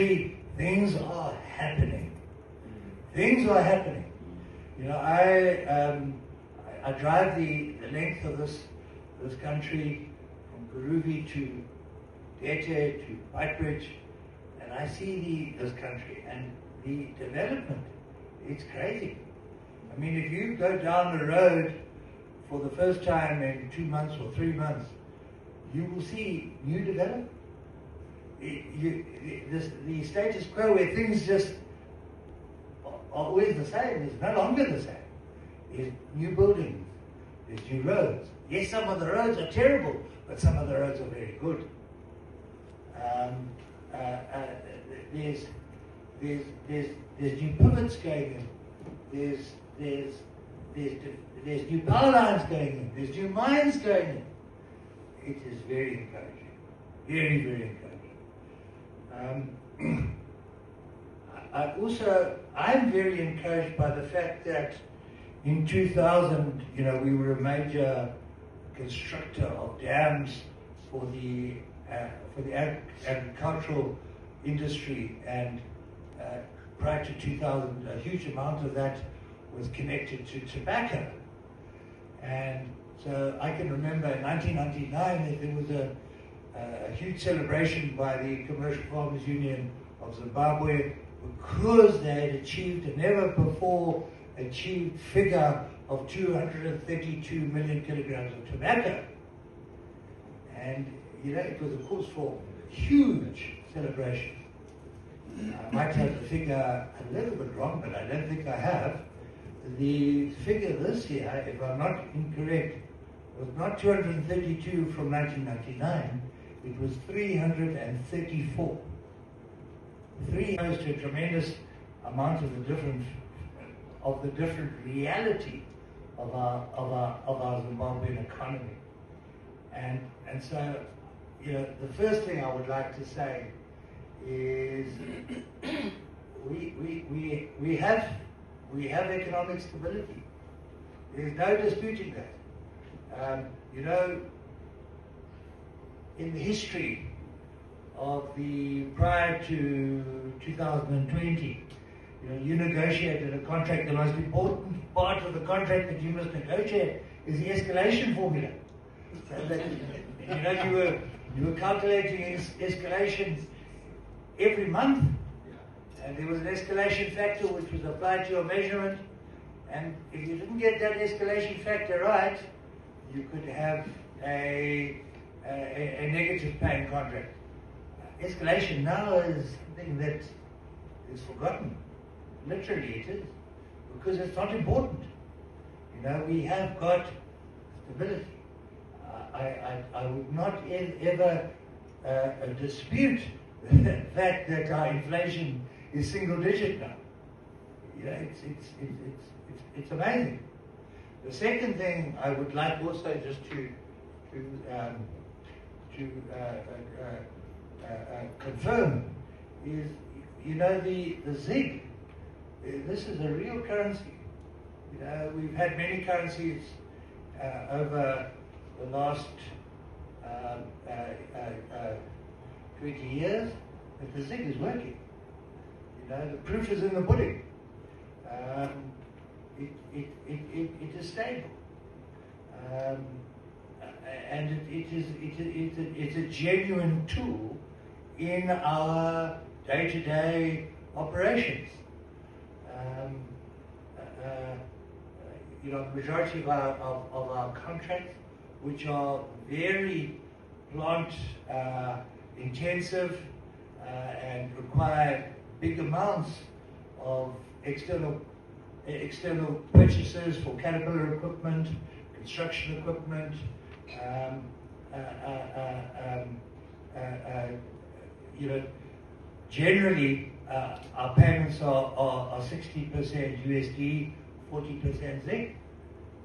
country, things are happening. Things are happening. You know, I drive the length of this country from Guruvi to Dete to Whitebridge, and I see this country and the development. It's crazy. I mean, if you go down the road for the first time in 2 months or 3 months, you will see new development. The status quo where things just are always the same is no longer the same. There's new buildings, there's new roads. Yes, some of the roads are terrible, but some of the roads are very good. There's new pivots going in. There's new power lines going in. There's new mines going in. It is very encouraging. Very, very encouraging. I'm very encouraged by the fact that in 2000, you know, we were a major constructor of dams for the agricultural industry, and prior to 2000, a huge amount of that was connected to tobacco. And so I can remember in 1999 that there was a huge celebration by the Commercial Farmers Union of Zimbabwe because they had achieved a never before achieved figure of 232 million kilograms of tobacco. And you know, it was a cause for huge celebration. I might have the figure a little bit wrong, but I don't think I have. The figure this year, if I'm not incorrect, was not 232 from 1999, it was 334. 3 goes to a tremendous amount of the different reality of our Zimbabwean economy. And so, you know, the first thing I would like to say is we have economic stability. There's no disputing that. You know, in the history of the prior to 2020, you know, you negotiated a contract. The most important part of the contract that you must negotiate is the escalation formula. So that, you know, you were calculating escalations every month, and there was an escalation factor which was applied to your measurement, and if you didn't get that escalation factor right, you could have a negative paying contract. Escalation now is something that is forgotten. Literally it is, because it's not important. You know, we have got stability. I would not ever dispute the fact that our inflation is single digit now. You know, it's amazing. The second thing I would like also just to confirm is, you know, the ZiG. This is a real currency. You know, we've had many currencies over the last 20 years, but the ZiG is working. You know, the proof is in the pudding. It is stable, and it's a genuine tool in our day-to-day operations. You know, the majority of our contracts, which are very plant intensive and require big amounts of external purchases for Caterpillar equipment, construction equipment. You know, generally our payments are 60% USD, 40% ZiG.